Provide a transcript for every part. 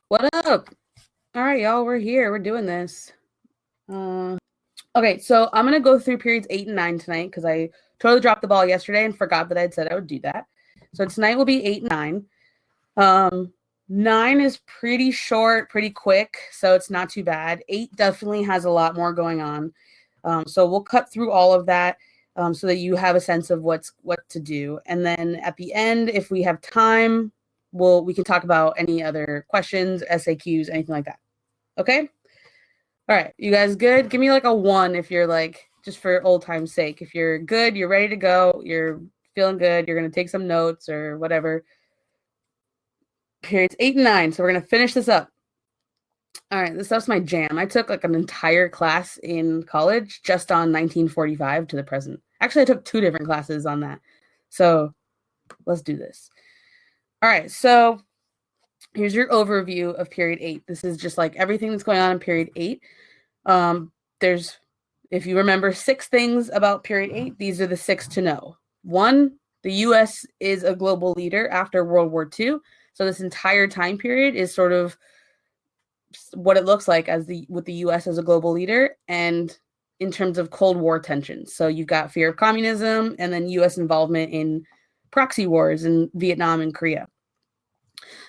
What up? All right, y'all, we're here. We're doing this. Okay, so I'm going to go through periods 8 and 9 tonight because I totally dropped the ball yesterday and forgot that I'd said I would do that. So tonight will be 8 and 9. 9 is pretty short, pretty quick, so it's not too bad. 8 definitely has a lot more going on. So we'll cut through all of that so that you have a sense of what to do. And then at the end, if we have time, we can talk about any other questions, SAQs, anything like that. Okay? All right, you guys good? Give me like a 1 if you're like, just for old time's sake. If you're good, you're ready to go, you're feeling good, you're going to take some notes or whatever. Periods 8 and 9. So we're going to finish this up. All right, this stuff's my jam. I took like an entire class in college just on 1945 to the present. Actually, I took 2 different classes on that. So let's do this. All right, so here's your overview of period 8. This is just like everything that's going on in period 8. There's, if you remember, 6 things about period 8. These are the 6 to know. 1, the U.S. is a global leader after World War II. So this entire time period is sort of what it looks like with the U.S. as a global leader, and in terms of Cold War tensions. So you've got fear of communism, and then U.S. involvement in proxy wars in Vietnam and Korea.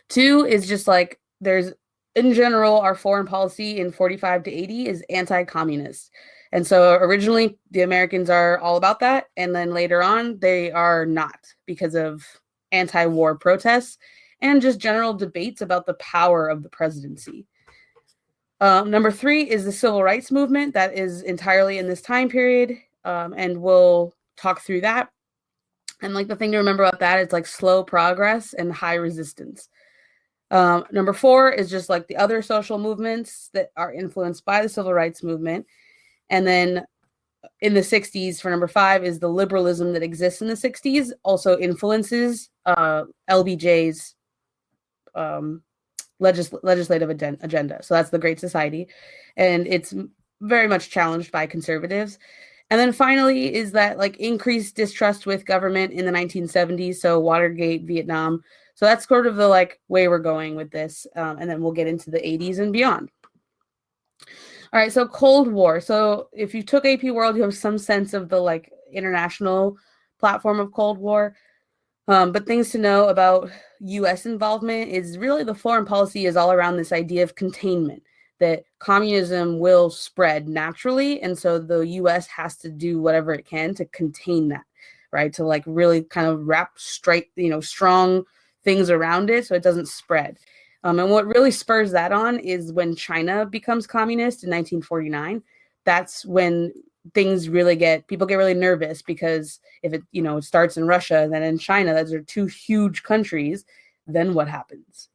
2 is just like there's, in general, our foreign policy in 45 to 80 is anti-communist. And so originally the Americans are all about that, and then later on they are not because of anti-war protests and just general debates about the power of the presidency. Number 3 is the civil rights movement that is entirely in this time period, and we'll talk through that. And like the thing to remember about that is like slow progress and high resistance. Number 4 is just like the other social movements that are influenced by the civil rights movement. And then in the 60s, for number 5, is the liberalism that exists in the 60s also influences LBJ's legislative agenda. So that's the Great Society. And it's very much challenged by conservatives. And then finally is that like increased distrust with government in the 1970s. So Watergate, Vietnam. So that's sort of the like way we're going with this. And then we'll get into the 80s and beyond. All right, so Cold War. So if you took AP World, you have some sense of the like international platform of Cold War. But things to know about U.S. involvement is really the foreign policy is all around this idea of containment, that communism will spread naturally. And so the U.S. has to do whatever it can to contain that, right? To like really kind of wrap strong things around it so it doesn't spread. And what really spurs that on is when China becomes communist in 1949. That's when people get really nervous, because if it starts in Russia and then in China, those are 2 huge countries, then what happens,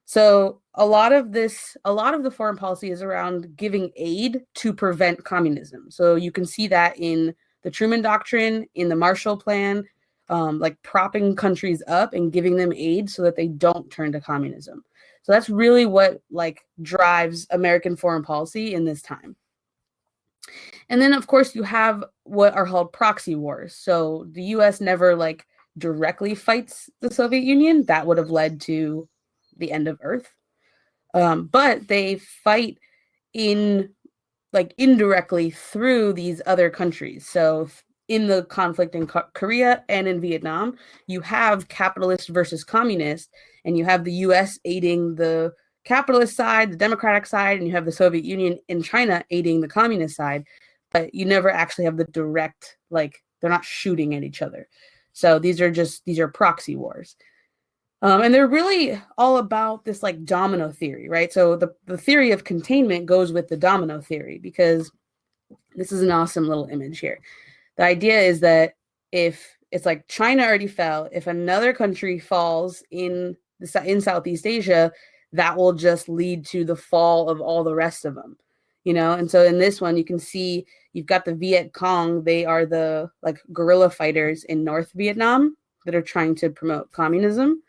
So a lot of the foreign policy is around giving aid to prevent communism. So you can see that in the Truman Doctrine, in the Marshall Plan, like propping countries up and giving them aid so that they don't turn to communism. So that's really what like drives American foreign policy in this time. And then, of course, you have what are called proxy wars. So the U.S. never like directly fights the Soviet Union. That would have led to the end of Earth. But they fight indirectly through these other countries. So in the conflict in Korea and in Vietnam, you have capitalist versus communist, and you have the U.S. aiding the capitalist side, the democratic side, and you have the Soviet Union and China aiding the communist side. But you never actually have the direct, like, they're not shooting at each other. So these are proxy wars. And they're really all about this like domino theory, right? So the theory of containment goes with the domino theory, because this is an awesome little image here. The idea is that if it's like China already fell, if another country falls in Southeast Asia, that will just lead to the fall of all the rest of them, And so in this one, you can see you've got the Viet Cong. They are the like guerrilla fighters in North Vietnam that are trying to promote communism.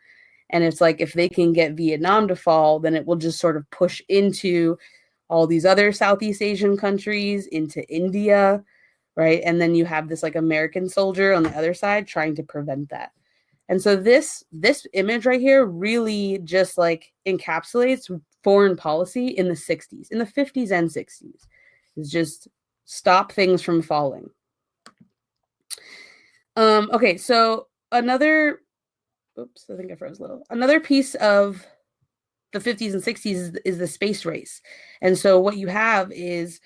And it's like, if they can get Vietnam to fall, then it will just sort of push into all these other Southeast Asian countries, into India, right? And then you have this like American soldier on the other side trying to prevent that. And so this image right here really just like encapsulates foreign policy in the 60s, in the 50s and 60s. Is just stop things from falling. Okay, so another, oops, I think I froze a little. Another piece of the 50s and 60s is the space race. And so what you have is,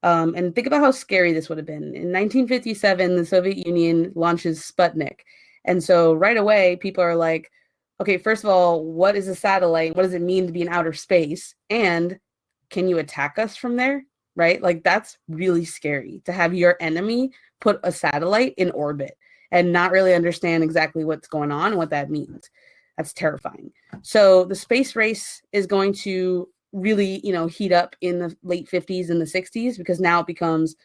and think about how scary this would have been. In 1957, the Soviet Union launches Sputnik. And so right away, people are like, okay, first of all, what is a satellite? What does it mean to be in outer space? And can you attack us from there? Right? Like, that's really scary to have your enemy put a satellite in orbit and not really understand exactly what's going on and what that means. That's terrifying. So the space race is going to really, heat up in the late 50s and the 60s, because now it becomes,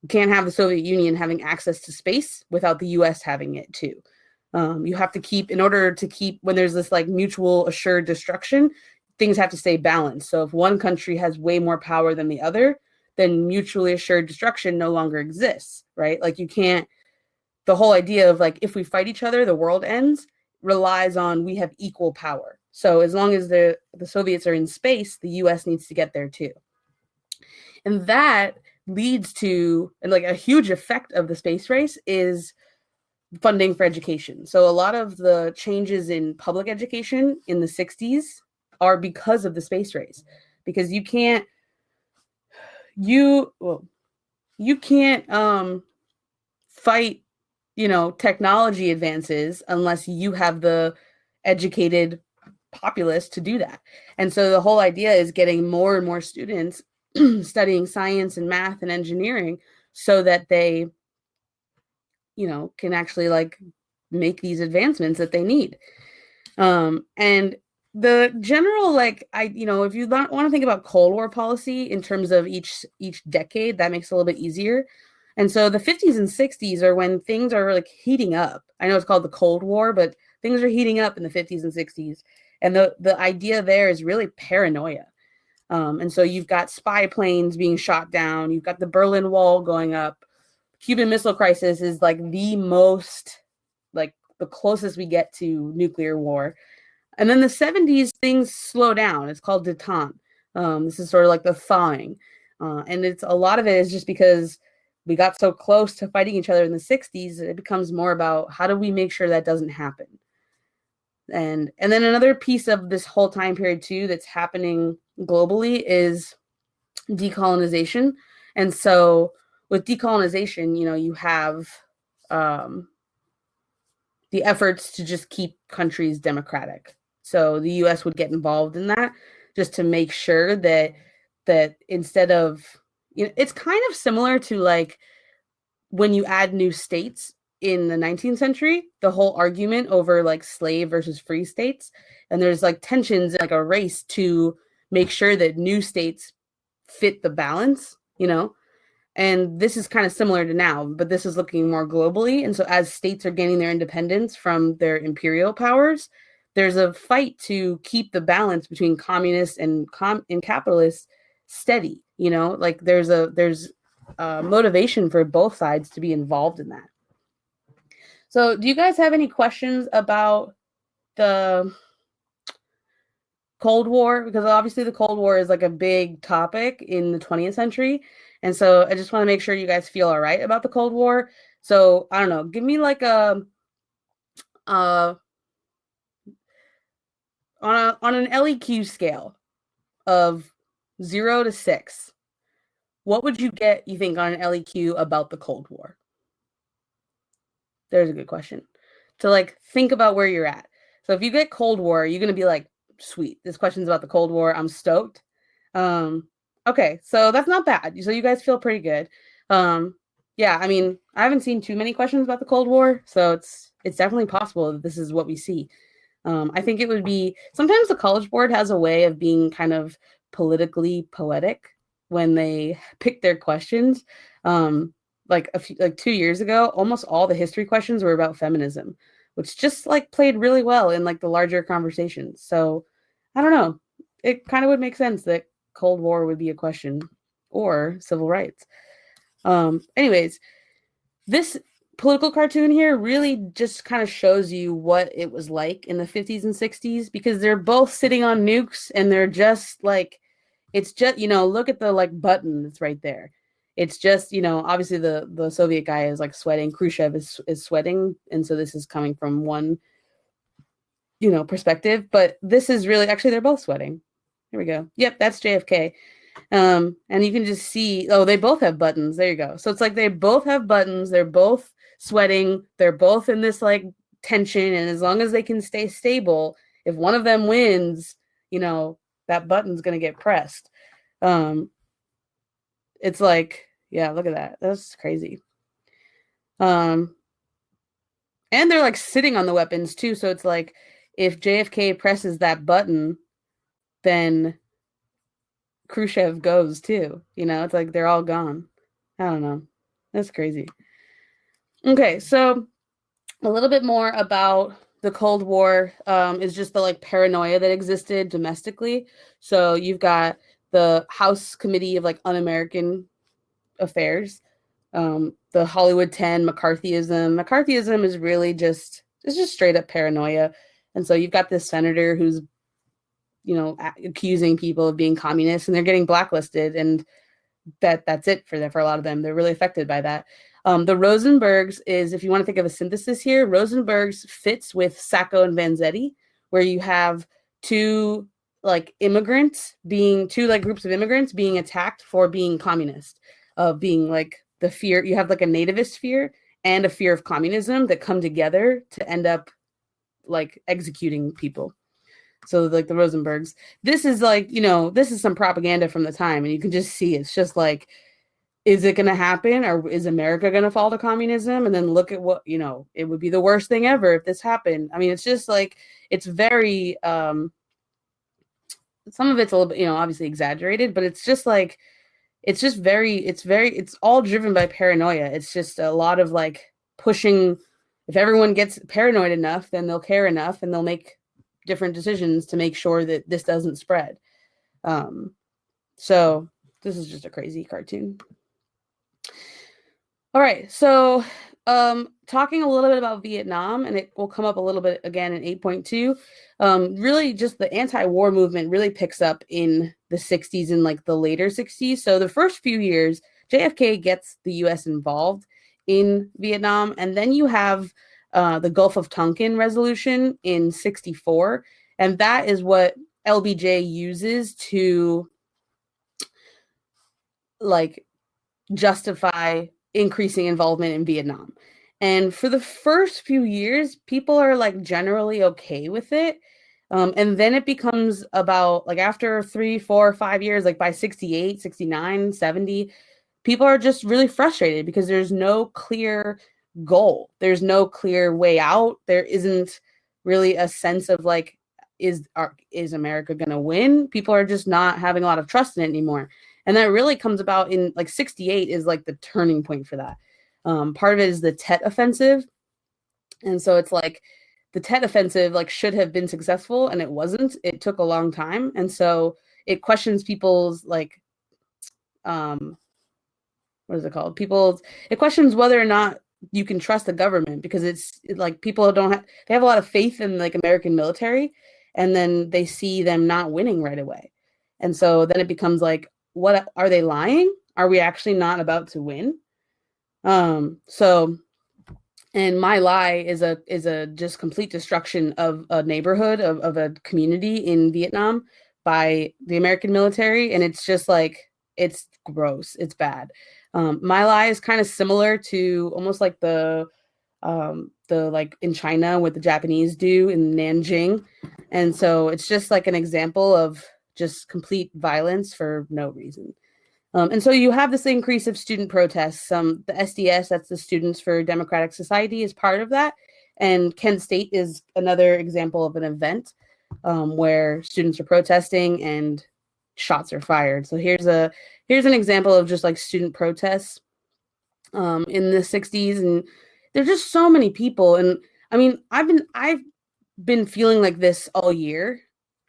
you can't have the Soviet Union having access to space without the US having it too. You have to keep, in order to keep, when there's this like mutual assured destruction, things have to stay balanced. So if one country has way more power than the other, then mutually assured destruction no longer exists, right? Like, you can't, the whole idea of like, if we fight each other, the world ends, relies on we have equal power. So as long as the Soviets are in space, the US needs to get there too. And that leads to, and like a huge effect of the space race is funding for education. So a lot of the changes in public education in the 60s are because of the space race, because you can't fight, technology advances unless you have the educated populace to do that. And so the whole idea is getting more and more students studying science and math and engineering so that they, can actually like make these advancements that they need. And the general, like, if you want to think about Cold War policy in terms of each decade, that makes it a little bit easier. And so the 50s and 60s are when things are like heating up. I know it's called the Cold War, but things are heating up in the 50s and 60s. And the idea there is really paranoia. And so you've got spy planes being shot down. You've got the Berlin Wall going up. Cuban Missile Crisis is like the closest we get to nuclear war. And then the 70s, things slow down. It's called détente. This is sort of like the thawing. And it's a lot of it is just because we got so close to fighting each other in the 60s, it becomes more about how do we make sure that doesn't happen. And then another piece of this whole time period too that's happening globally is decolonization. And so with decolonization, you have the efforts to just keep countries democratic. So the US would get involved in that just to make sure that instead of, it's kind of similar to like when you add new states in the 19th century, the whole argument over like slave versus free states. And there's like tensions, like a race to make sure that new states fit the balance, and this is kind of similar to now, but this is looking more globally. And so as states are gaining their independence from their imperial powers, there's a fight to keep the balance between communists and capitalists steady, like there's motivation for both sides to be involved in that. So do you guys have any questions about the Cold War? Because obviously the Cold War is like a big topic in the 20th century. And so I just want to make sure you guys feel all right about the Cold War. So I don't know, give me like on an LEQ scale of 0 to 6, what would you get, you think, on an LEQ about the Cold War? There's a good question. To like think about where you're at. So if you get Cold War, you're going to be like, sweet, this question's about the Cold War. I'm stoked. Okay, so that's not bad. So you guys feel pretty good. Yeah, I mean, I haven't seen too many questions about the Cold War, so it's definitely possible that this is what we see. I think it would be, sometimes the College Board has a way of being kind of politically poetic when they pick their questions. Like 2 years ago, almost all the history questions were about feminism, which just like played really well in like the larger conversations. So I don't know. It kind of would make sense that Cold War would be a question, or civil rights. Anyways, this political cartoon here really just kind of shows you what it was like in the 50s and 60s, because they're both sitting on nukes and they're just like, it's just, look at the like button that's right there. It's just, obviously the Soviet guy is like sweating. Khrushchev is sweating. And so this is coming from one, perspective. But this is really, actually, they're both sweating. Here we go. Yep, that's JFK. And you can just see, they both have buttons. There you go. So it's like they both have buttons. They're both sweating. They're both in this like tension. And as long as they can stay stable, if one of them wins, that button's going to get pressed. It's like, yeah, look at that. That's crazy. And they're like sitting on the weapons too. So it's like, if JFK presses that button, then Khrushchev goes too. It's like they're all gone. I don't know. That's crazy. Okay, so a little bit more about the Cold War is just the like paranoia that existed domestically. So you've got the House Committee of like Un-American Affairs, the Hollywood 10, McCarthyism. McCarthyism is really it's just straight up paranoia. And so you've got this senator who's, accusing people of being communists, and they're getting blacklisted, and that's it for them. For a lot of them, they're really affected by that. The Rosenbergs is, if you want to think of a synthesis here, Rosenbergs fits with Sacco and Vanzetti, where you have two like groups of immigrants being attacked for being communist, being like the fear. You have like a nativist fear and a fear of communism that come together to end up like executing people. So like the Rosenbergs, this is like, this is some propaganda from the time, and you can just see it's just like, is it going to happen, or is America going to fall to communism? And then look at what, it would be the worst thing ever if this happened. I mean, it's just like, it's very, some of it's a little bit, obviously exaggerated, but it's just like, it's all driven by paranoia. It's just a lot of like pushing. If everyone gets paranoid enough, then they'll care enough, and they'll make different decisions to make sure that this doesn't spread. So this is just a crazy cartoon. All right, so talking a little bit about Vietnam, and it will come up a little bit again in 8.2. Really just the anti-war movement really picks up in the 60s and like the later 60s. So the first few years, JFK gets the US involved in Vietnam, and then you have the Gulf of Tonkin resolution in 64. And that is what LBJ uses to like justify increasing involvement in Vietnam. And for the first few years, people are like generally okay with it. And then it becomes about like after 3, 4, 5 years, like by 68, 69, 70, people are just really frustrated because there's no clear goal. There's no clear way out. There isn't really a sense of like, is America going to win? People are just not having a lot of trust in it anymore. And that really comes about in like 68 is like the turning point for that. Part of it is the Tet Offensive. And so it's like the Tet Offensive like should have been successful, and it wasn't. It took a long time. And so it questions people's like, what is it called? It questions whether or not you can trust the government, because like people they have a lot of faith in like American military, and then they see them not winning right away. And so then it becomes like, what are they lying? Are we actually not about to win? And My Lai is a just complete destruction of a neighborhood, of a community in Vietnam by the American military. And it's just like, it's gross. It's bad. My Lai is kind of similar to almost like the like in China, what the Japanese do in Nanjing. And so it's just like an example of just complete violence for no reason. And so you have this increase of student protests. The SDS, that's the Students for Democratic Society, is part of that. And Kent State is another example of an event where students are protesting and shots are fired. So here's an example of just like student protests in the 60s. And there's just so many people. And I mean, I've been feeling like this all year.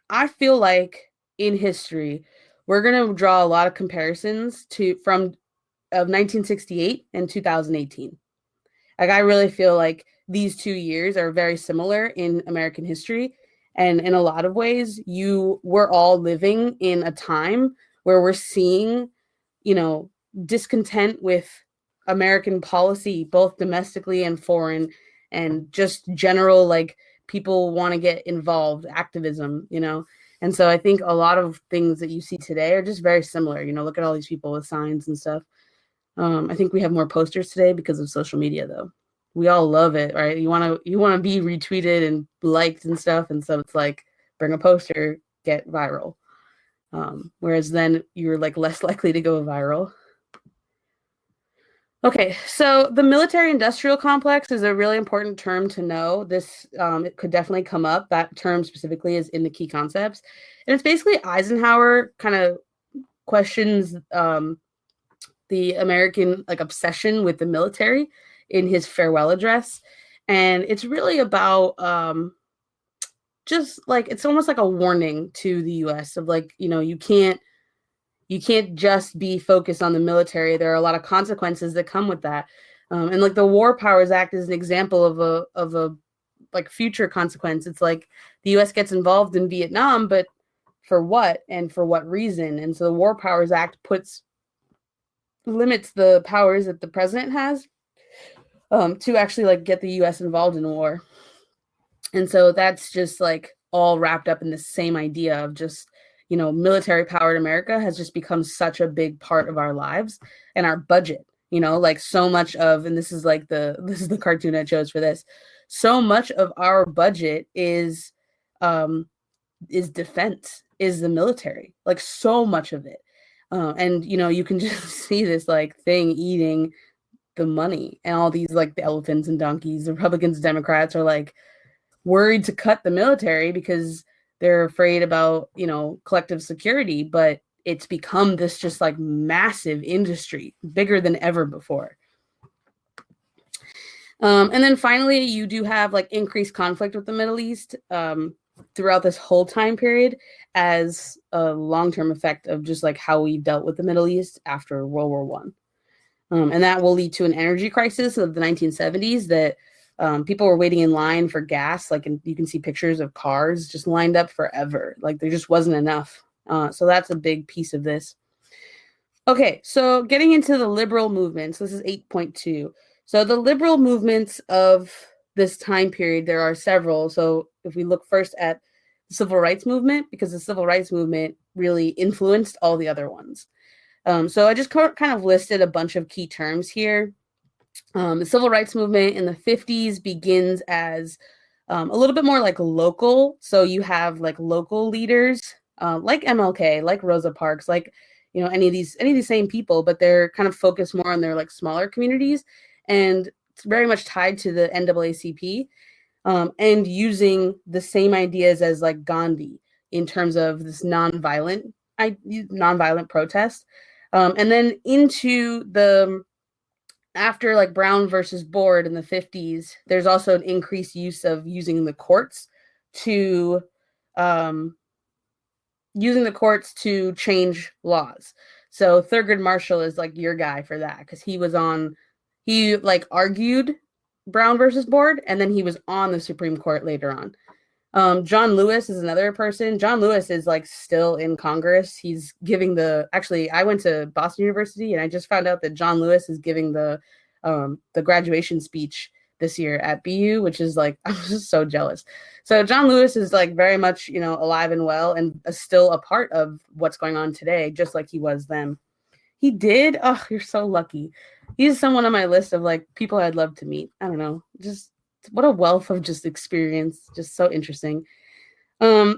I feel like in history, we're going to draw a lot of comparisons from 1968 and 2018. Like, I really feel like these 2 years are very similar in American history. And in a lot of ways, we're all living in a time where we're seeing, discontent with American policy, both domestically and foreign, and just general, like, people want to get involved, activism, And so I think a lot of things that you see today are just very similar. Look at all these people with signs and stuff. I think we have more posters today because of social media, though. We all love it, right? You want to be retweeted and liked and stuff, and so it's like, bring a poster, get viral. Whereas then you're like less likely to go viral. Okay, so the military-industrial complex is a really important term to know. This it could definitely come up. That term specifically is in the key concepts, and it's basically Eisenhower kind of questions the American obsession with the military in his farewell address, and it's really about just it's almost like a warning to the U.S. of you can't just be focused on the military. There are a lot of consequences that come with that. And the War Powers Act is an example of a future consequence. It's like the US gets involved in Vietnam, but for what and for what reason? And so the War Powers Act limits the powers that the president has to actually get the US involved in war. And so that's just all wrapped up in the same idea of just military powered America has just become such a big part of our lives and our budget, so much of, and this is the cartoon I chose for this. So much of our budget is defense, is the military, so much of it. And, you can just see this thing eating the money, and all these the elephants and donkeys, the Republicans, Democrats are worried to cut the military because they're afraid about, collective security, but it's become this just massive industry, bigger than ever before. And then finally, you do have increased conflict with the Middle East throughout this whole time period as a long-term effect of just how we dealt with the Middle East after World War I. And that will lead to an energy crisis of the 1970s that people were waiting in line for gas. And you can see pictures of cars just lined up forever. There just wasn't enough. So that's a big piece of this. Okay, so getting into the liberal movements, this is 8.2. So the liberal movements of this time period, there are several. So if we look first at the civil rights movement, because the civil rights movement really influenced all the other ones. So I just kind of listed a bunch of key terms here. The civil rights movement in the 50s begins as a little bit more local. So you have local leaders like MLK, like Rosa Parks, any of these same people, but they're kind of focused more on their smaller communities, and it's very much tied to the NAACP and using the same ideas as Gandhi in terms of this nonviolent protest. And then into the after Brown versus Board in the 50s, there's also an increased use of using the courts to change laws. So Thurgood Marshall is your guy for that, because he argued Brown versus Board, and then he was on the Supreme Court later on. John Lewis is another person. John Lewis is still in Congress. He's giving actually, I went to Boston University, and I just found out that John Lewis is giving the graduation speech this year at BU, which is I'm just so jealous. So John Lewis is very much, alive and well, and still a part of what's going on today, just like he was then. He did. Oh, you're so lucky. He's someone on my list of people I'd love to meet. I don't know, just what a wealth of just experience, just so interesting. I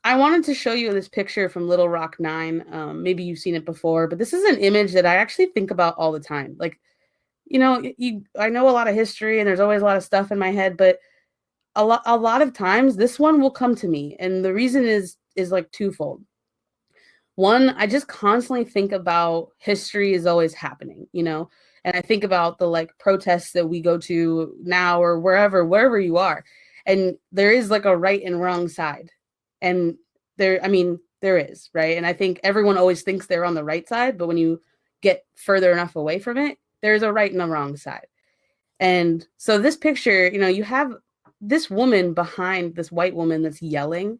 wanted to show you this picture from Little Rock 9. Maybe you've seen it before, but this is an image that I actually think about all the time. I know a lot of history, and there's always a lot of stuff in my head, but a lot of times this one will come to me, and the reason is twofold. One, I just constantly think about history is always happening, and I think about the protests that we go to now, or wherever you are, and there is a right and wrong side, and there is, right? And I think everyone always thinks they're on the right side, but when you get further enough away from it, there's a right and a wrong side. And so this picture, you have this woman behind this white woman that's yelling.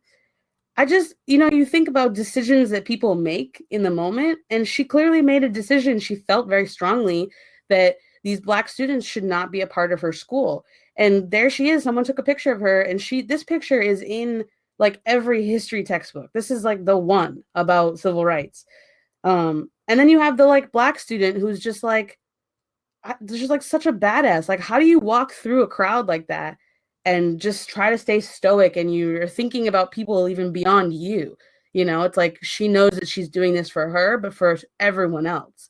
I just, you think about decisions that people make in the moment, and she clearly made a decision. She felt very strongly that these Black students should not be a part of her school. And there she is. Someone took a picture of her, and this picture is in like every history textbook. This is like the one about civil rights. And then you have the like Black student who's just like such a badass. Like, how do you walk through a crowd like that and just try to stay stoic, and you're thinking about people even beyond you? It's like she knows that she's doing this for her, but for everyone else.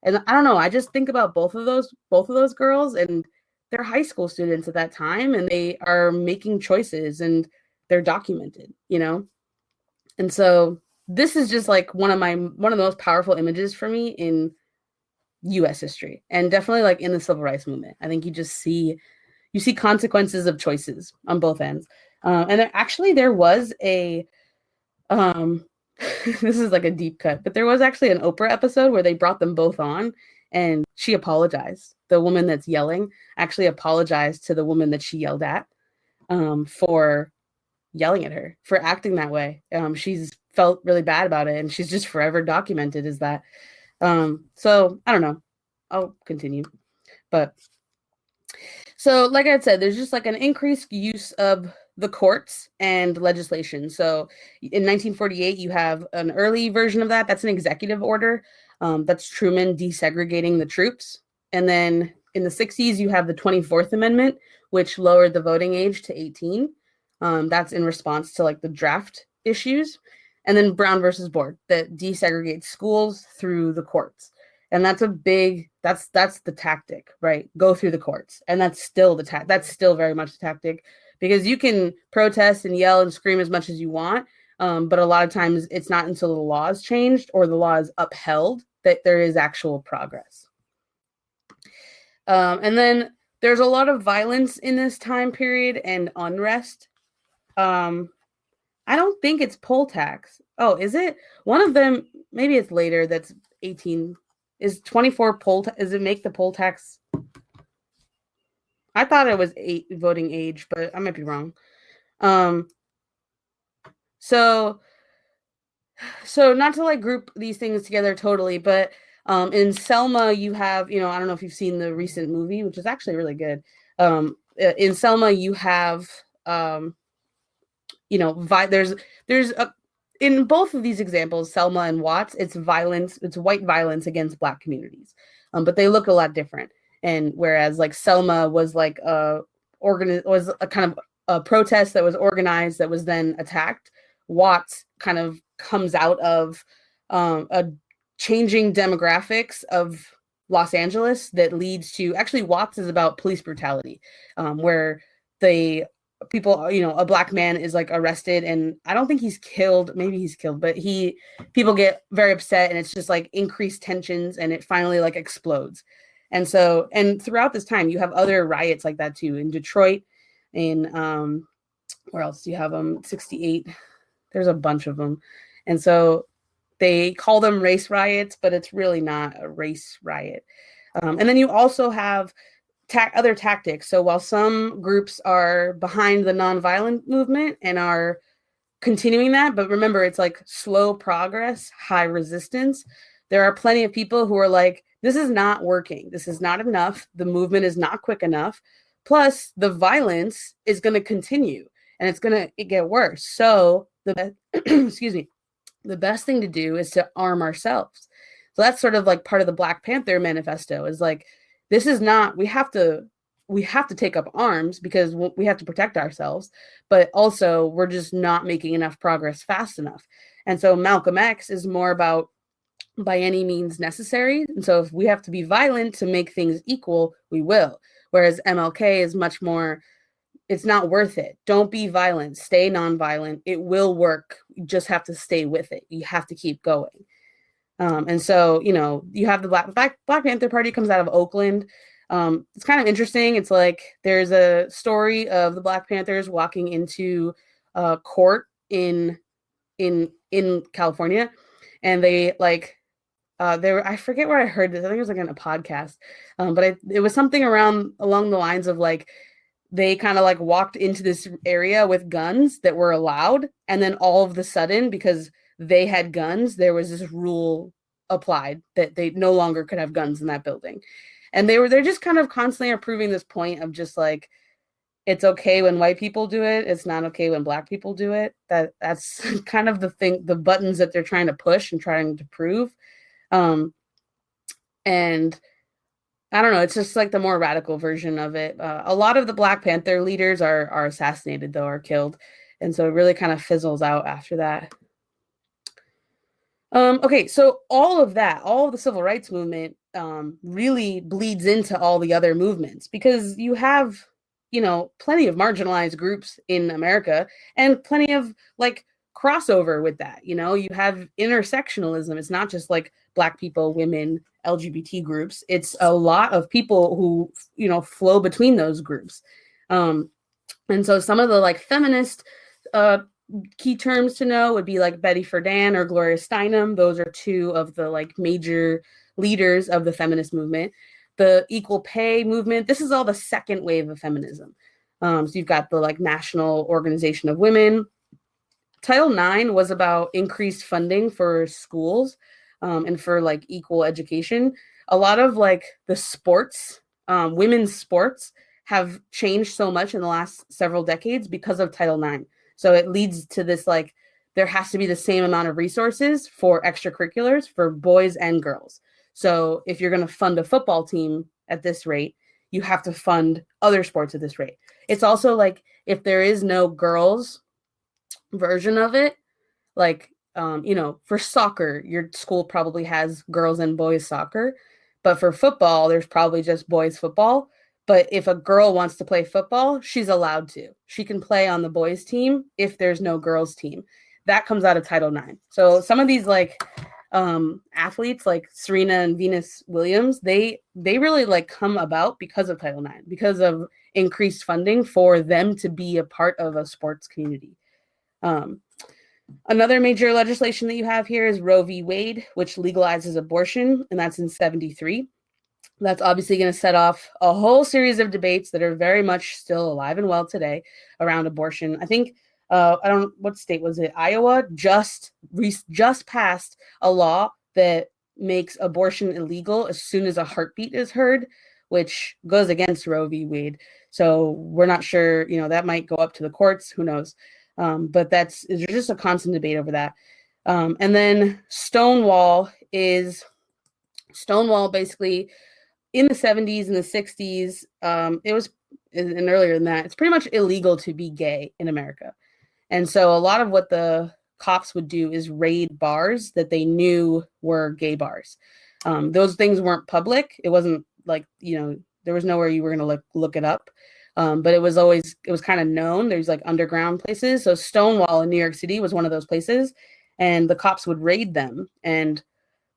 And I don't know, I just think about both of those girls, and they're high school students at that time, and they are making choices, and they're documented. And so this is just like one of the most powerful images for me in US history, and definitely like in the civil rights movement. I think you see consequences of choices on both ends. And there was a this is like a deep cut, but there was actually an Oprah episode where they brought them both on, and she apologized. The woman that's yelling actually apologized to the woman that she yelled at, for yelling at her, for acting that way. She's felt really bad about it, and she's just forever documented as that. So I don't know, I'll continue. But so like I said, there's just like an increased use of the courts and legislation. So in 1948, you have an early version of that. That's an executive order. That's Truman desegregating the troops. And then in the 60s, you have the 24th Amendment, which lowered the voting age to 18. That's in response to like the draft issues. And then Brown versus Board, that desegregates schools through the courts. And that's that's the tactic, right? Go through the courts. And that's still that's still very much the tactic, because you can protest and yell and scream as much as you want. But a lot of times it's not until the law is changed or the law is upheld that there is actual progress. And then there's a lot of violence in this time period and unrest. I don't think it's poll tax. Oh, is it? One of them, maybe it's later, that's 18. Is 24 poll does it make the poll tax? I thought it was 8 voting age, but I might be wrong. So not to like group these things together totally, but in Selma you have, I don't know if you've seen the recent movie, which is actually really good. In Selma you have there's a, in both of these examples, Selma and Watts, it's white violence against Black communities, but they look a lot different. And whereas like Selma was like was a kind of a protest that was organized that was then attacked, Watts kind of comes out of a changing demographics of Los Angeles that leads to, actually Watts is about police brutality, where people, a Black man is like arrested, and I don't think he's killed, maybe he's killed, but people get very upset, and it's just like increased tensions, and it finally like explodes. And so, and throughout this time you have other riots like that too, in Detroit, in where else do you have them? 68, there's a bunch of them. And so they call them race riots, but it's really not a race riot. And then you also have other tactics. So while some groups are behind the nonviolent movement and are continuing that, but remember, it's like slow progress, high resistance. There are plenty of people who are like, this is not working. This is not enough. The movement is not quick enough. Plus, the violence is going to continue, and it's going to get worse. So excuse me, the best thing to do is to arm ourselves. So that's sort of like part of the Black Panther manifesto, is like, this is not, we have to take up arms because we have to protect ourselves, but also we're just not making enough progress fast enough. And so Malcolm X is more about by any means necessary. And so if we have to be violent to make things equal, we will. Whereas MLK is much more, it's not worth it. Don't be violent, stay nonviolent. It will work. You just have to stay with it. You have to keep going. And so, you have the Black Panther Party comes out of Oakland. It's kind of interesting. It's like there's a story of the Black Panthers walking into court in California, and they like I forget where I heard this. I think it was like in a podcast. But it was something along the lines of like they kind of like walked into this area with guns that were allowed, and then all of the sudden, because they had guns, there was this rule applied that they no longer could have guns in that building. And they're just kind of constantly approving this point of just like it's okay when white people do it, it's not okay when black people do it. That's kind of the buttons that they're trying to push and trying to prove. And I don't know, it's just like the more radical version of it. A lot of the Black Panther leaders are assassinated, though, or killed. And so it really kind of fizzles out after that. Okay, so all of the civil rights movement really bleeds into all the other movements because you have, plenty of marginalized groups in America and plenty of like crossover with that. You have intersectionalism. It's not just like Black people, women, LGBT groups. It's a lot of people who, flow between those groups. And so some of the like feminist key terms to know would be like Betty Friedan or Gloria Steinem. Those are two of the like major leaders of the feminist movement. The equal pay movement, this is all the second wave of feminism. So you've got the like National Organization of Women. Title IX was about increased funding for schools and for like equal education. A lot of like the sports, women's sports have changed so much in the last several decades because of Title IX. So it leads to this, like, there has to be the same amount of resources for extracurriculars for boys and girls. So if you're going to fund a football team at this rate, you have to fund other sports at this rate. It's also like if there is no girls version of it, like, for soccer, your school probably has girls and boys soccer. But for football, there's probably just boys football. But if a girl wants to play football, she's allowed to. She can play on the boys team if there's no girls team. That comes out of Title IX. So some of these like athletes like Serena and Venus Williams, they really like come about because of Title IX, because of increased funding for them to be a part of a sports community. Another major legislation that you have here is Roe v. Wade, which legalizes abortion, and that's in 1973. That's obviously going to set off a whole series of debates that are very much still alive and well today around abortion. I think, what state was it? Iowa just passed a law that makes abortion illegal as soon as a heartbeat is heard, which goes against Roe v. Wade. So we're not sure, that might go up to the courts. Who knows? But there's just a constant debate over that. And then Stonewall basically in the 70s and the 60s, it was, and earlier than that, it's pretty much illegal to be gay in America. And so a lot of what the cops would do is raid bars that they knew were gay bars. Those things weren't public. It wasn't like, there was nowhere you were going to look it up. But it was kind of known. There's like underground places. So Stonewall in New York City was one of those places, and the cops would raid them. And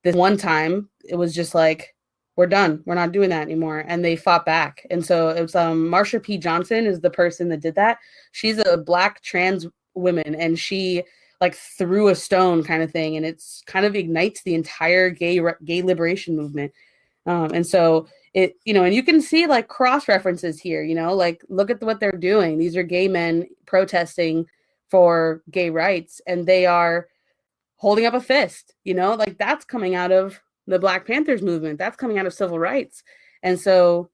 this one time it was just like, we're done. We're not doing that anymore. And they fought back. And so it was Marsha P. Johnson is the person that did that. She's a Black trans woman, and she like threw a stone kind of thing, and it's kind of ignites the entire gay liberation movement. And so it, and you can see like cross references here, like look at what they're doing. These are gay men protesting for gay rights, and they are holding up a fist, like that's coming out of the Black Panthers movement. That's coming out of civil rights. And so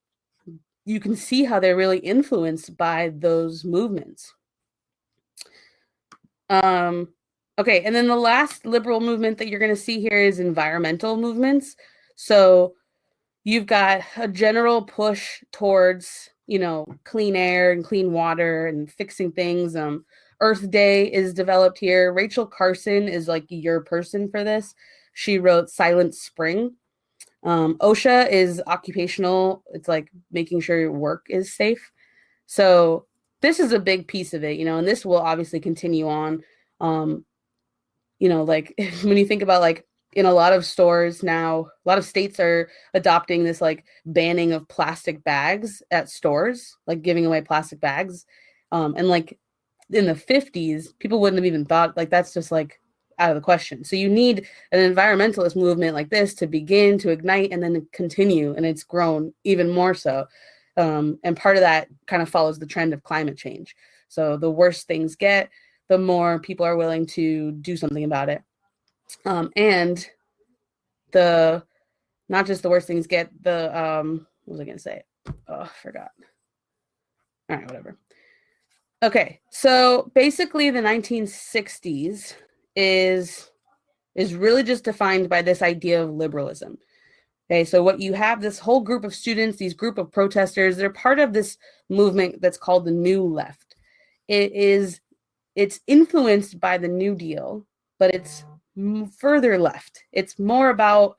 you can see how they're really influenced by those movements. Okay, and then the last liberal movement that you're going to see here is environmental movements. So you've got a general push towards, clean air and clean water and fixing things. Earth Day is developed here. Rachel Carson is like your person for this. She wrote Silent Spring. OSHA is occupational. It's like making sure your work is safe. So this is a big piece of it, and this will obviously continue on. Like when you think about like in a lot of stores now, a lot of states are adopting this like banning of plastic bags at stores, like giving away plastic bags. And like in the 50s, people wouldn't have even thought like that's just like out of the question. So you need an environmentalist movement like this to begin, to ignite, and then continue. And it's grown even more so. And part of that kind of follows the trend of climate change. So the worse things get, the more people are willing to do something about it. And the, not just the worse things get, the, what was I going to say? Oh, I forgot. All right, whatever. Okay, so basically the 1960s is really just defined by this idea of liberalism. Okay, so what you have, this whole group of students, these group of protesters, they're part of this movement that's called the New Left. It's influenced by the New Deal, but it's further left. It's more about,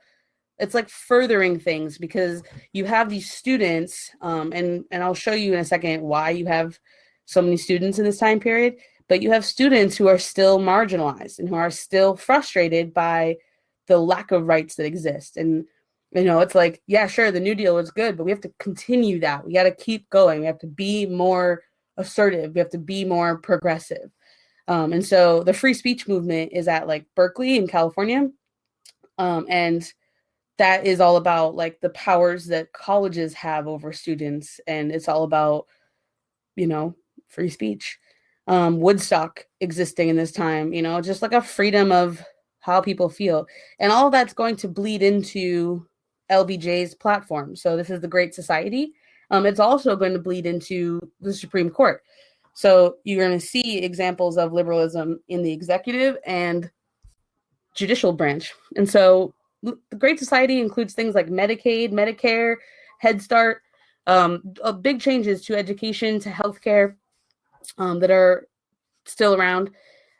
it's like furthering things, because you have these students, and I'll show you in a second why you have so many students in this time period, but you have students who are still marginalized and who are still frustrated by the lack of rights that exist. And, you know, it's like, yeah, sure, the New Deal was good, but we have to continue that. We got to keep going. We have to be more assertive. We have to be more progressive. And so the free speech movement is at like Berkeley in California. And that is all about like the powers that colleges have over students. And it's all about, you know, free speech. Woodstock existing in this time, you know, just like a freedom of how people feel. And all of that's going to bleed into LBJ's platform. So this is the Great Society. It's also going to bleed into the Supreme Court. So you're going to see examples of liberalism in the executive and judicial branch. And so the Great Society includes things like Medicaid, Medicare, Head Start, big changes to education, to healthcare, that are still around.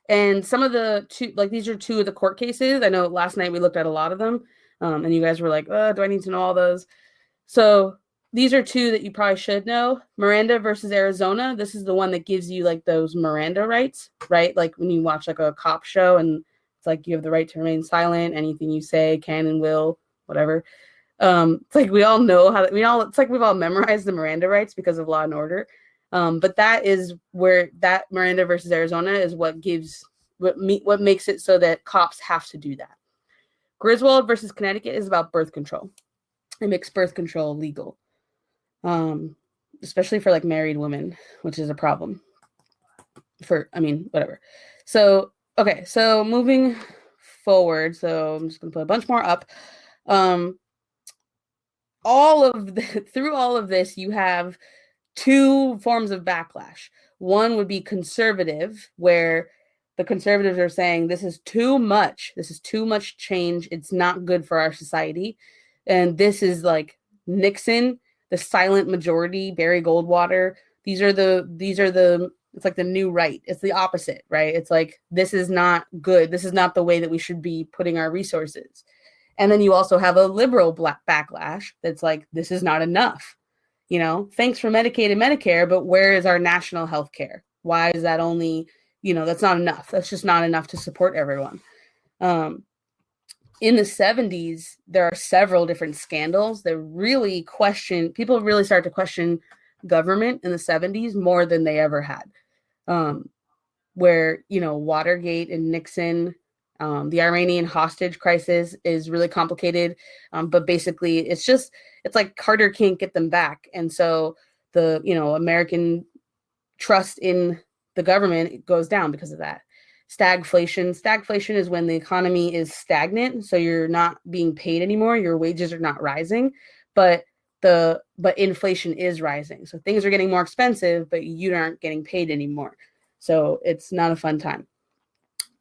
And some of the two, like these are two of the court cases. I know last night we looked at a lot of them, and you guys were like, oh, do I need to know all those? So these are two that you probably should know. Miranda versus Arizona. This is the one that gives you like those Miranda rights, right? Like when you watch like a cop show and it's like you have the right to remain silent. Anything you say can and will, whatever. It's like we all know how it's like we've all memorized the Miranda rights because of Law and Order. But that is where that Miranda versus Arizona is what gives what makes it so that cops have to do that. Griswold versus Connecticut is about birth control. It makes birth control legal, especially for like married women, which is a problem. Whatever. So okay, so moving forward, so I'm just gonna put a bunch more up. Through all of this, you have two forms of backlash. One would be conservative, where the conservatives are saying this is too much. This is too much change. It's not good for our society. And this is like Nixon, the silent majority, Barry Goldwater. These are the it's like the new right. It's the opposite, right? It's like, this is not good. This is not the way that we should be putting our resources. And then you also have a liberal backlash that's like, this is not enough. You know, thanks for Medicaid and Medicare, but where is our national health care? Why is that only, you know, that's not enough. That's just not enough to support everyone. In the 70s, there are several different scandals that really people really start to question government in the 70s more than they ever had. Where, you know, Watergate and Nixon, the Iranian hostage crisis is really complicated. But basically it's like Carter can't get them back. And so the, you know, American trust in the government goes down because of that. Stagflation is when the economy is stagnant. So you're not being paid anymore. Your wages are not rising, but inflation is rising. So things are getting more expensive, but you aren't getting paid anymore. So it's not a fun time.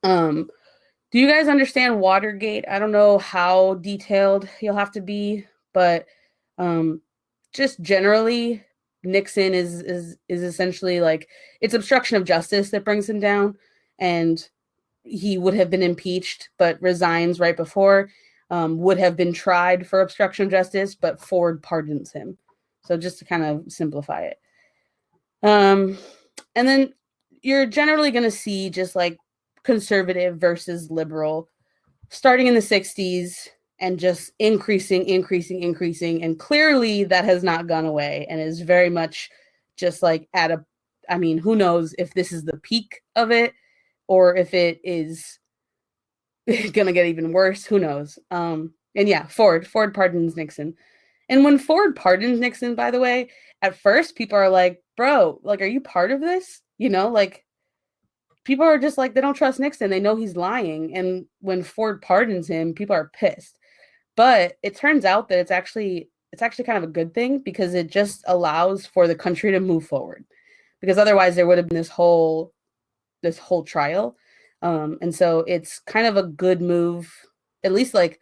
Do you guys understand Watergate? I don't know how detailed you'll have to be, but just generally, Nixon is essentially like, it's obstruction of justice that brings him down, and he would have been impeached but resigns right before. Would have been tried for obstruction of justice, but Ford pardons him. So just to kind of simplify it. And then you're generally going to see just like conservative versus liberal starting in the 60s and just increasing. And clearly that has not gone away and is very much just like who knows if this is the peak of it or if it is gonna get even worse. Who knows? And yeah, Ford pardons Nixon. And when Ford pardons Nixon, by the way, at first people are like, bro, like, are you part of this? You know, like, people are just like, they don't trust Nixon. They know he's lying. And when Ford pardons him, people are pissed. But it turns out that it's actually kind of a good thing, because it just allows for the country to move forward. Because otherwise there would have been this whole trial. And so it's kind of a good move, at least like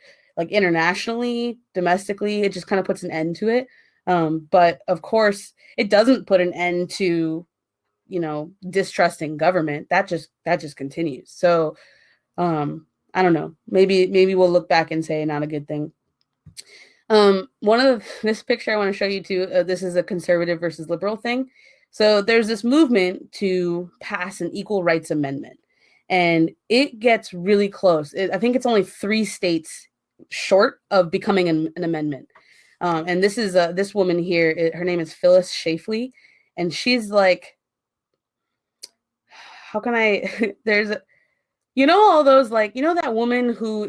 internationally, domestically, it just kind of puts an end to it. But of course, it doesn't put an end to, you know, distrusting government. That just continues. So I don't know. Maybe we'll look back and say not a good thing. One of this picture I want to show you too. This is a conservative versus liberal thing. So there's this movement to pass an equal rights amendment, and it gets really close. I think it's only 3 states short of becoming an amendment. And this is this woman here. Her name is Phyllis Schlafly, and she's like, how can I? You know, all those, like, you know, that woman who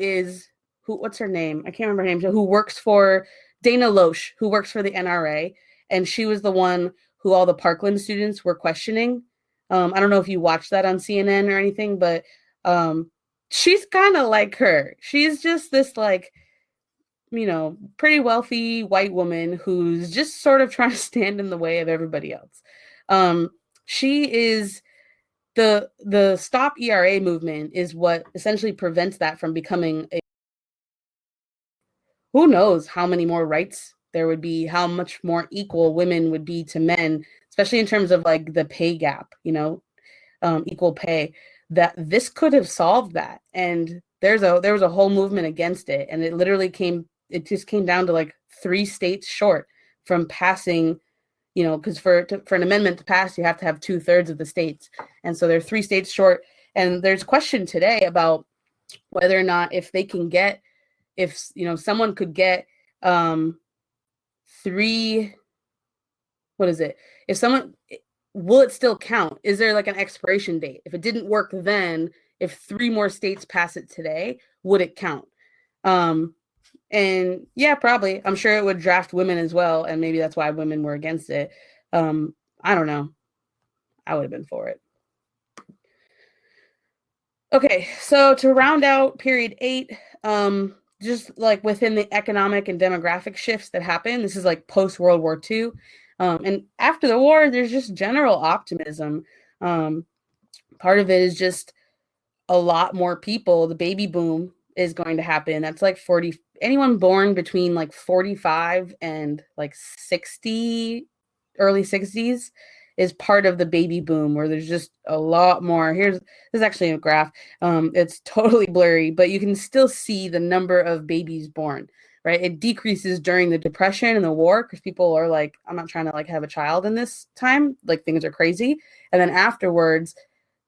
what's her name? I can't remember her name. Who works for Dana Loesch, who works for the NRA, and she was the one who all the Parkland students were questioning. I don't know if you watched that on CNN or anything, but she's kind of like her. She's just this, like, you know, pretty wealthy white woman who's just sort of trying to stand in the way of everybody else. She is the Stop ERA movement is what essentially prevents that from becoming a. Who knows how many more rights there would be, how much more equal women would be to men, especially in terms of like the pay gap, you know, equal pay. That this could have solved that. And there was a whole movement against it, and it just came down to like 3 states short from passing. You know, because for an amendment to pass, you have to have 2/3 of the states, and so they're 3 states short. And there's question today about whether or not if you know, someone could get 3. What is it? If someone, will it still count? Is there like an expiration date? If it didn't work then, if 3 more states pass it today, would it count? And yeah, probably. I'm sure it would draft women as well, and maybe that's why women were against it. I don't know. I would have been for it. Okay, so to round out period 8, just like within the economic and demographic shifts that happen, this is like post-World War II. And after the war, there's just general optimism. Part of it is just a lot more people. The baby boom is going to happen. That's like anyone born between like 45 and like 60, early 60s is part of the baby boom, where there's just a lot more. This is actually a graph. It's totally blurry, but you can still see the number of babies born, right? It decreases during the Depression and the war, because people are like, I'm not trying to like have a child in this time, like things are crazy. And then afterwards,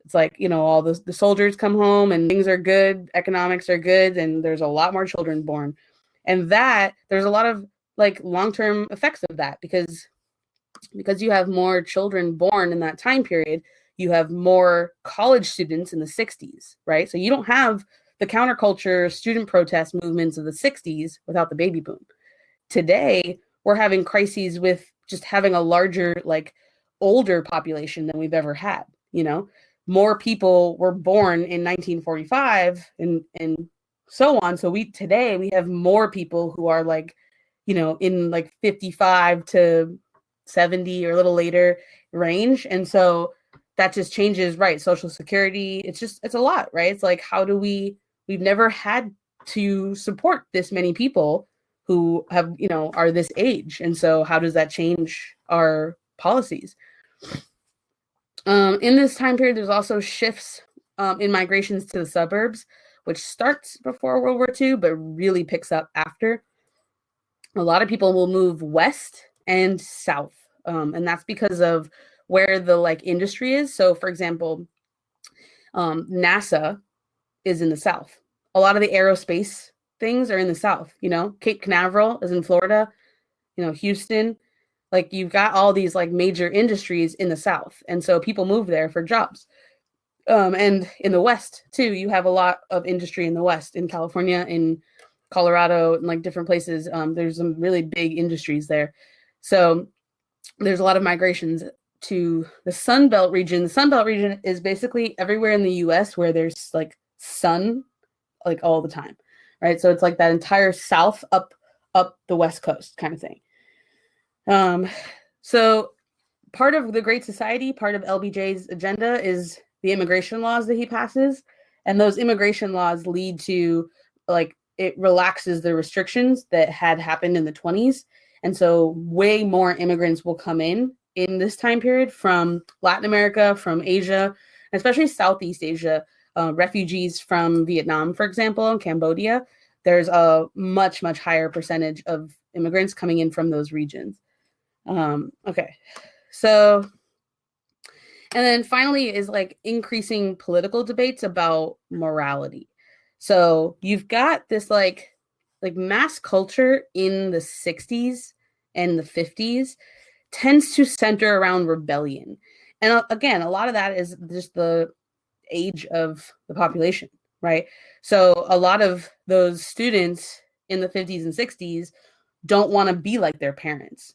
it's like, you know, all the soldiers come home and things are good, economics are good, and there's a lot more children born. And that there's a lot of like long-term effects of that, because you have more children born in that time period, you have more college students in the 60s, right? So you don't have the counterculture student protest movements of the 60s without the baby boom. Today, we're having crises with just having a larger, like, older population than we've ever had, you know? More people were born in 1945 and so on. So today we have more people who are like, you know, in like 55 to 70 or a little later range. And so that just changes, right? Social Security, it's a lot, right? It's like, we've never had to support this many people who have, you know, are this age. And so how does that change our policies? In this time period, there's also shifts in migrations to the suburbs, which starts before World War II, but really picks up after. A lot of people will move west and south, and that's because of where the like industry is. So, for example, NASA is in the south. A lot of the aerospace things are in the south. You know, Cape Canaveral is in Florida. You know, Houston. Like, you've got all these like major industries in the south, and so people move there for jobs. And in the West too, you have a lot of industry in the West, in California, in Colorado, and like different places. There's some really big industries there. So there's a lot of migrations to the Sun Belt region. The Sun Belt region is basically everywhere in the US where there's like sun, like all the time, right? So it's like that entire south up the West Coast kind of thing. So part of the Great Society, part of LBJ's agenda is the immigration laws that he passes. And those immigration laws lead to, like, it relaxes the restrictions that had happened in the 20s. And so way more immigrants will come in this time period from Latin America, from Asia, especially Southeast Asia, refugees from Vietnam, for example, and Cambodia. There's a much, much higher percentage of immigrants coming in from those regions. Okay, so, and then finally is like increasing political debates about morality. So you've got this like mass culture in the 60s and the 50s tends to center around rebellion. And again, a lot of that is just the age of the population, right? So a lot of those students in the 50s and 60s don't want to be like their parents.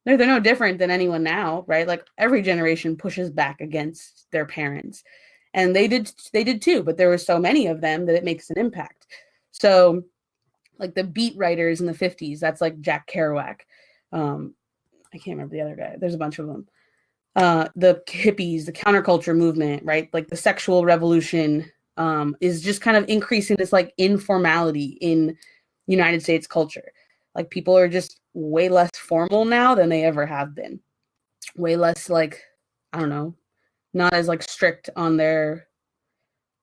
They're no different than anyone now, right? Like every generation pushes back against their parents. And they did too, but there were so many of them that it makes an impact. So like the beat writers in the 50s, that's like Jack Kerouac. I can't remember the other guy. There's a bunch of them. The hippies, the counterculture movement, right? Like the sexual revolution is just kind of increasing this like informality in United States culture. Like people are just way less formal now than they ever have been. Way less like, I don't know, not as like strict on their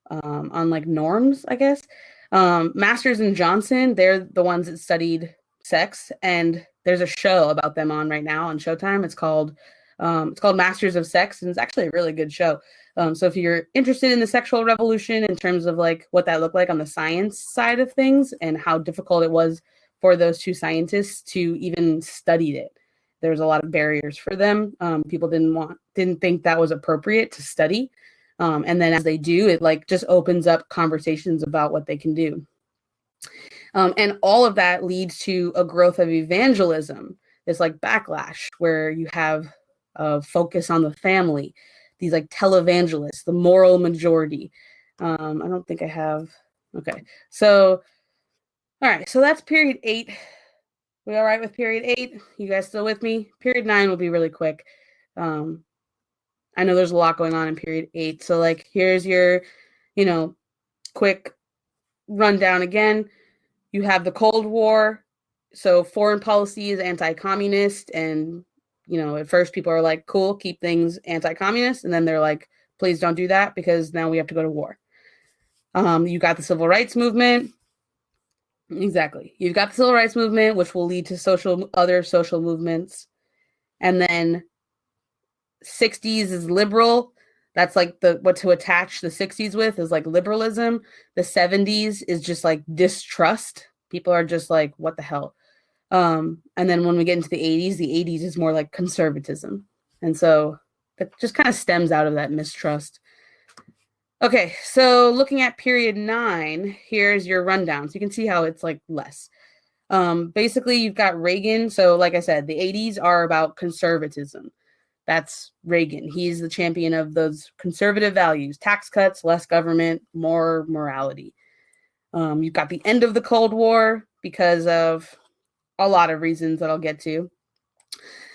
on like norms, I guess. Masters and Johnson, they're the ones that studied sex, and there's a show about them on right now on Showtime. It's called Masters of Sex, and it's actually a really good show. So if you're interested in the sexual revolution in terms of like what that looked like on the science side of things and how difficult it was for those two scientists to even study it, there's a lot of barriers for them. People didn't think that was appropriate to study. And then as they do, it like just opens up conversations about what they can do. And all of that leads to a growth of evangelism. It's like backlash, where you have a focus on the family, these like televangelists, the moral majority. I don't think I have. Okay. So, all right. So that's period 8. We all right with period 8? You guys still with me? Period 9 will be really quick. I know there's a lot going on in period 8. So like, here's your, quick rundown again. You have the Cold War. So foreign policy is anti-communist. And, at first people are like, cool, keep things anti-communist. And then they're like, please don't do that because now we have to go to war. You got the Civil Rights Movement. Exactly. You've got the Civil Rights Movement, which will lead to other social movements. And then 60s is liberal. That's like what to attach the 60s with is like liberalism. The 70s is just like distrust. People are just like, what the hell? And then when we get into the 80s is more like conservatism. And so that just kind of stems out of that mistrust. Okay, so looking at period 9, here's your rundown. So you can see how it's like less. Basically, you've got Reagan. So like I said, the 80s are about conservatism. That's Reagan. He's the champion of those conservative values: tax cuts, less government, more morality. You've got the end of the Cold War because of a lot of reasons that I'll get to.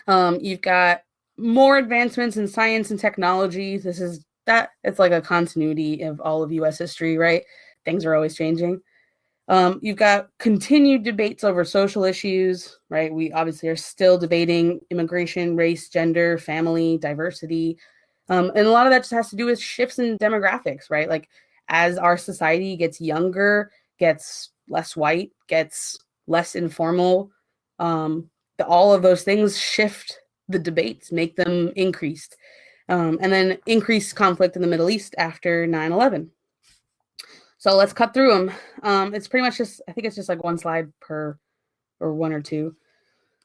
You've got more advancements in science and technology. It's like a continuity of all of US history, right? Things are always changing. You've got continued debates over social issues, right? We obviously are still debating immigration, race, gender, family, diversity. And a lot of that just has to do with shifts in demographics, right? Like as our society gets younger, gets less white, gets less informal, all of those things shift the debates, make them increased. And then increased conflict in the Middle East after 9/11. So let's cut through them. It's pretty much I think it's just like one slide per, or one or two.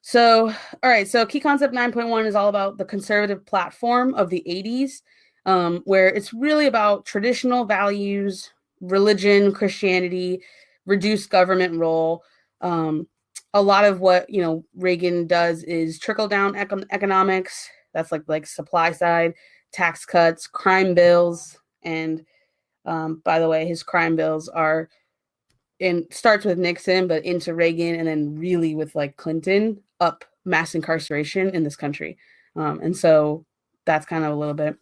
So, all right. So key concept 9.1 is all about the conservative platform of the 80s. where it's really about traditional values, religion, Christianity, reduced government role. A lot of what Reagan does is trickle down economics. That's like supply side, tax cuts, crime bills, and by the way, his crime bills are starts with Nixon, but into Reagan, and then really with like Clinton, up mass incarceration in this country. And so that's kind of a little bit.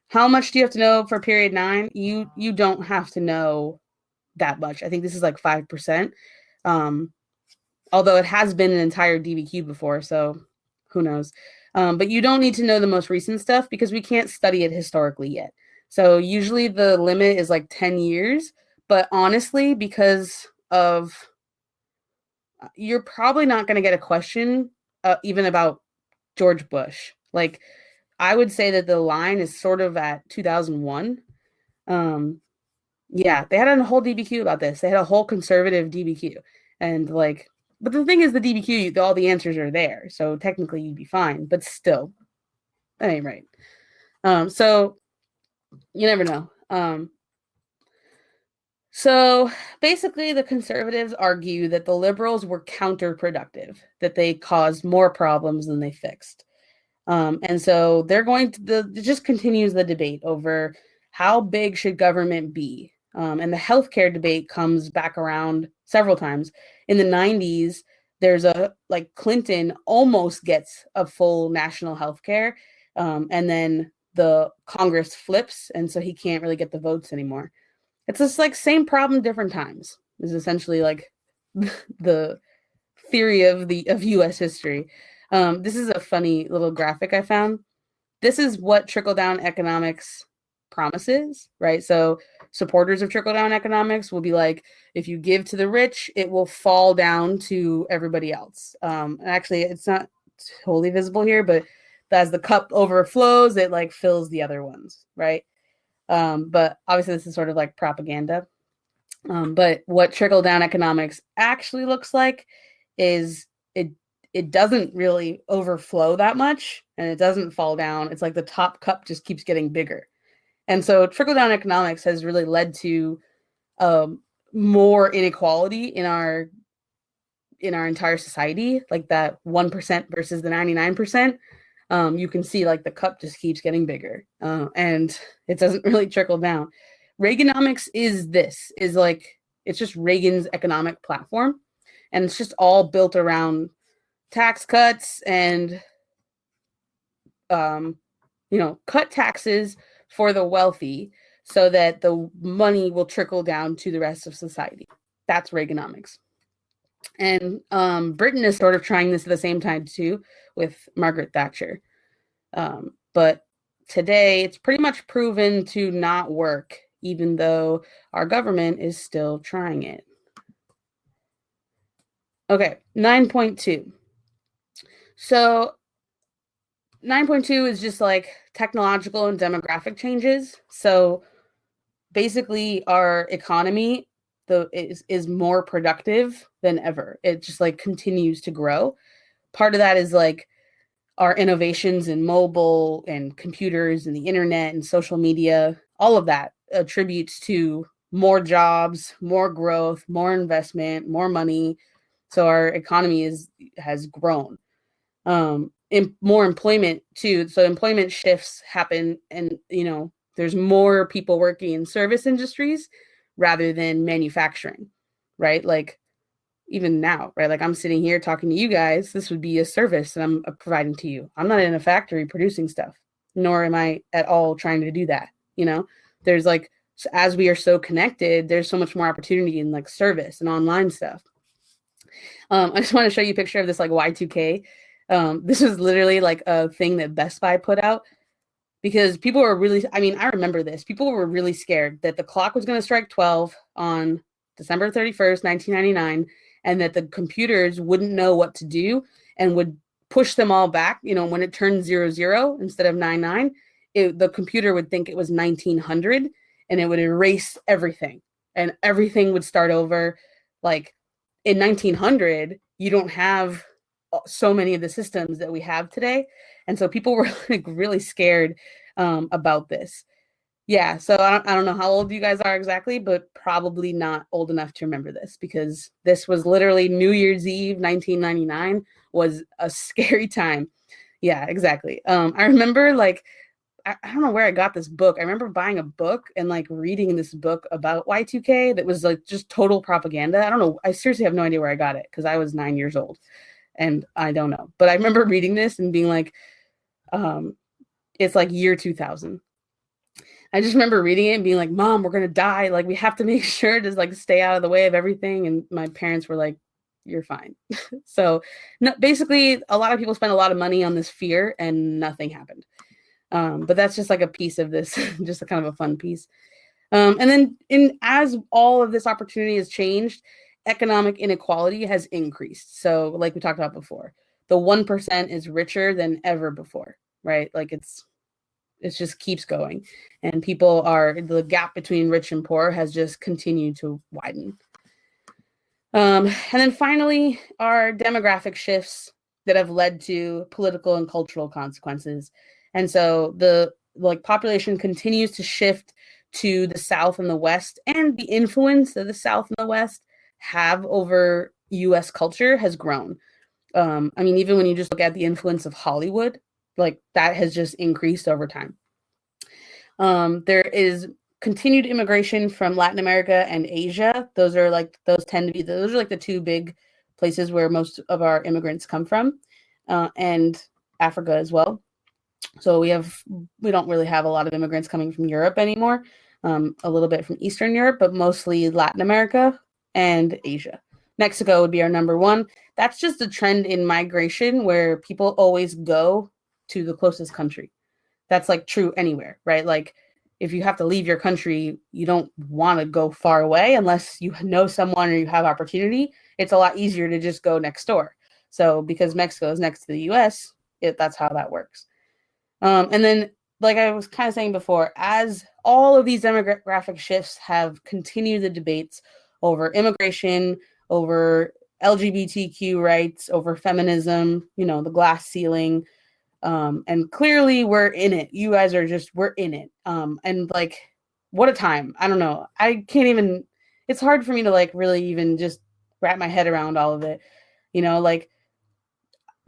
How much do you have to know for period 9? You don't have to know that much. I think this is like 5%. Although it has been an entire DBQ before, so who knows. But you don't need to know the most recent stuff because we can't study it historically yet. So usually the limit is like 10 years, but honestly, because of you're probably not going to get a question even about George Bush. Like, I would say that the line is sort of at 2001. Yeah, they had a whole DBQ about this. They had a whole conservative DBQ. And like, but the thing is, the DBQ, all the answers are there. So technically you'd be fine, but still, that ain't right. So you never know. So basically, the conservatives argue that the liberals were counterproductive, that they caused more problems than they fixed. And so they're going to, it just continues the debate over how big should government be. And the healthcare debate comes back around several times. In the 90s, there's like Clinton almost gets a full national healthcare. And then the Congress flips. And so he can't really get the votes anymore. It's just like same problem, different times is essentially like the theory of US history. This is a funny little graphic I found. This is what trickle-down economics promises, right? So supporters of trickle-down economics will be like, if you give to the rich, it will fall down to everybody else. Actually, it's not totally visible here, but as the cup overflows, it like fills the other ones, right? But obviously this is sort of like propaganda. But what trickle-down economics actually looks like is it doesn't really overflow that much, and it doesn't fall down. It's like the top cup just keeps getting bigger. And so trickle-down economics has really led to more inequality in our entire society, like that 1% versus the 99%. You can see like the cup just keeps getting bigger, and it doesn't really trickle down. Reaganomics is like, it's just Reagan's economic platform, and it's just all built around tax cuts and, cut taxes for the wealthy so that the money will trickle down to the rest of society. That's Reaganomics. And Britain is sort of trying this at the same time too, with Margaret Thatcher. But today it's pretty much proven to not work, even though our government is still trying it. Okay, 9.2. So 9.2 is just like technological and demographic changes. So basically our economy is more productive than ever. It just like continues to grow. Part of that is like our innovations in mobile and computers and the internet and social media. All of that attributes to more jobs, more growth, more investment, more money. So our economy has grown. More employment too. So employment shifts happen, and there's more people working in service industries rather than manufacturing, right? Like even now, right? Like I'm sitting here talking to you guys. This would be a service that I'm providing to you. I'm not in a factory producing stuff, nor am I at all trying to do that. There's like, as we are so connected, there's so much more opportunity in like service and online stuff. I just want to show you a picture of this like Y2K. This was literally like a thing that Best Buy put out because people were really, I remember this. People were really scared that the clock was going to strike 12 on December 31st, 1999, and that the computers wouldn't know what to do and would push them all back. When it turned 00 instead of 99, the computer would think it was 1900 and it would erase everything and everything would start over. Like in 1900, you don't have so many of the systems that we have today. And so people were like really scared about this. Yeah, so I don't know how old you guys are exactly, but probably not old enough to remember this, because this was literally New Year's Eve, 1999, was a scary time. Yeah, exactly. I remember like, I don't know where I got this book. I remember buying a book and like reading this book about Y2K that was like just total propaganda. I don't know. I seriously have no idea where I got it because I was 9 years old and I don't know. But I remember reading this and being like, it's like year 2000. I just remember reading it and being like, Mom, we're going to die. Like, we have to make sure to like stay out of the way of everything. And my parents were like, you're fine. So no, basically, a lot of people spent a lot of money on this fear and nothing happened. But that's just like a piece of this, just a kind of a fun piece. And then as all of this opportunity has changed, economic inequality has increased. So like we talked about before, the 1% is richer than ever before, right? Like it just keeps going. And the gap between rich and poor has just continued to widen. And then finally, our demographic shifts that have led to political and cultural consequences. And so the population continues to shift to the South and the West, and the influence that the South and the West have over US culture has grown. I mean, even when you just look at the influence of Hollywood, like that has just increased over time. There is continued immigration from Latin America and Asia. Those are like the two big places where most of our immigrants come from, and Africa as well. So we don't really have a lot of immigrants coming from Europe anymore. A little bit from Eastern Europe, but mostly Latin America and Asia. Mexico would be our number one. That's just a trend in migration where people always go to the closest country. That's like true anywhere, right? Like if you have to leave your country, you don't want to go far away unless you know someone or you have opportunity. It's a lot easier to just go next door. So because Mexico is next to the US, that's how that works. And then, like I was kind of saying before, as all of these demographic shifts have continued the debates over immigration, over LGBTQ rights, over feminism, the glass ceiling, and clearly we're in it. You guys we're in it. And like, what a time. I don't know. It's hard for me to like really even just wrap my head around all of it. Like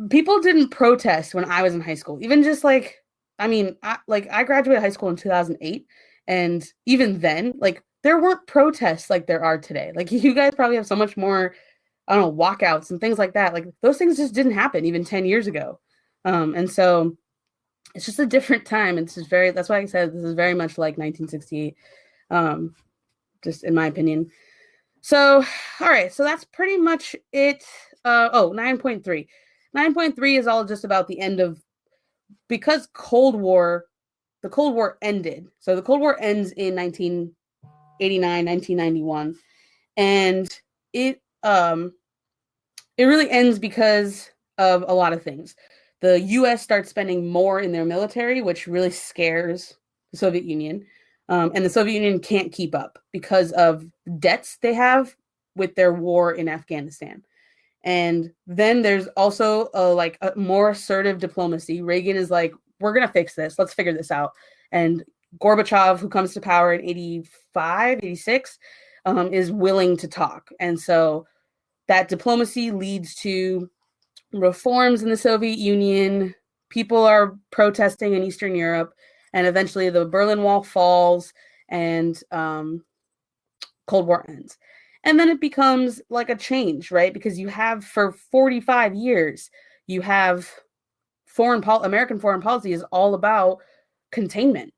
people didn't protest when I was in high school. Even just like, I graduated high school in 2008. And even then, like there weren't protests like there are today. Like you guys probably have so much more, I don't know, walkouts and things like that. Like those things just didn't happen even 10 years ago. And so it's just a different time. That's why I said this is very much like 1968, just in my opinion. So, all right. So that's pretty much it. 9.3. 9.3 is all just about the end of, because the Cold War ended. So the Cold War ends in 1989, 1991. And it really ends because of a lot of things. The US starts spending more in their military, which really scares the Soviet Union. And the Soviet Union can't keep up because of debts they have with their war in Afghanistan. And then there's also a more assertive diplomacy. Reagan is like, we're going to fix this. Let's figure this out. And Gorbachev, who comes to power in 85, 86, is willing to talk. And so that diplomacy leads to reforms in the Soviet Union. People are protesting in Eastern Europe, and eventually the Berlin Wall falls and Cold War ends. And then it becomes like a change, right? Because you have, for 45 years, you have American foreign policy is all about containment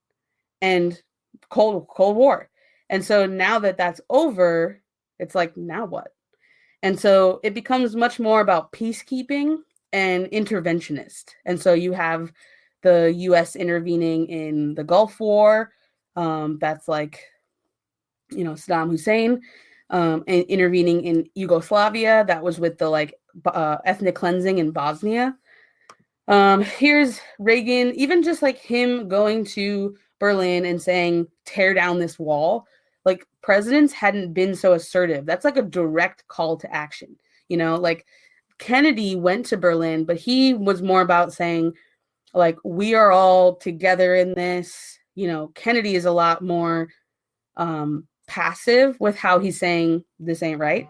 and Cold War. And so now that that's over, it's like, now what? And so it becomes much more about peacekeeping and interventionist. And so you have the US intervening in the Gulf War. That's like, Saddam Hussein, and intervening in Yugoslavia. That was with the ethnic cleansing in Bosnia. Here's Reagan, even just like him going to Berlin and saying, tear down this wall. Like presidents hadn't been so assertive. That's like a direct call to action. Like Kennedy went to Berlin, but he was more about saying, like, we are all together in this. You know, Kennedy is a lot more passive with how he's saying this ain't right,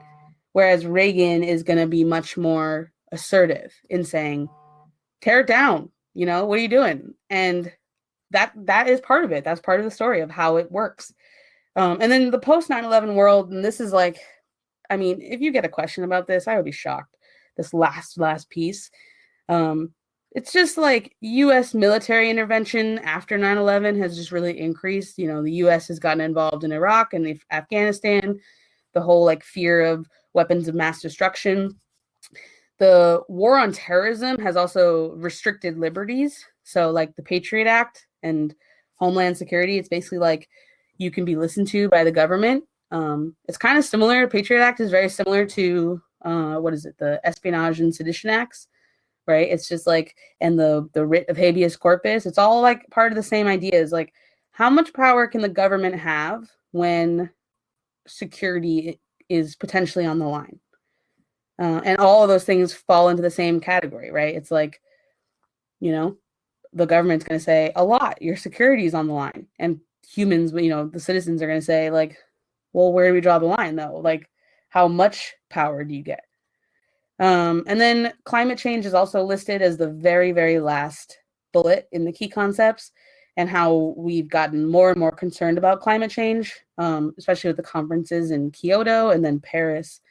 whereas Reagan is going to be much more assertive in saying, tear it down, you know, what are you doing? And that is part of it. That's part of the story of how it works. And then the post 9/11 world, and this is like, I mean, if you get a question about this, I would be shocked. This last piece. It's just like U.S. military intervention after 9/11 has just really increased. You know, the U.S. has gotten involved in Iraq and Afghanistan, the whole like fear of weapons of mass destruction. The war on terrorism has also restricted liberties. So like the Patriot Act and Homeland Security, it's basically like you can be listened to by the government. It's kind of similar. Patriot Act is very similar to the Espionage and Sedition Acts, right? It's just like, and the writ of habeas corpus, it's all like part of the same ideas. Like, how much power can the government have when security is potentially on the line? And all of those things fall into the same category, right? It's like, you know, the government's going to say a lot, your security is on the line. And humans, you know, the citizens are going to say, like, well, where do we draw the line, though? Like, how much power do you get? And then climate change is also listed as the very, very last bullet in the key concepts, and how we've gotten more and more concerned about climate change, especially with the conferences in Kyoto and then Paris.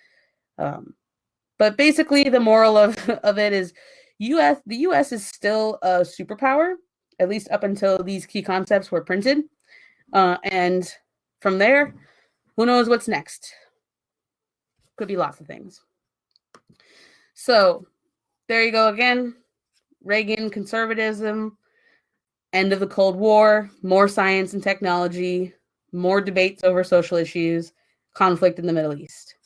But basically, the moral of it is the U.S. is still a superpower, at least up until these key concepts were printed. And from there, who knows what's next? Could be lots of things. So there you go again. Reagan conservatism, end of the Cold War, more science and technology, more debates over social issues, conflict in the Middle East.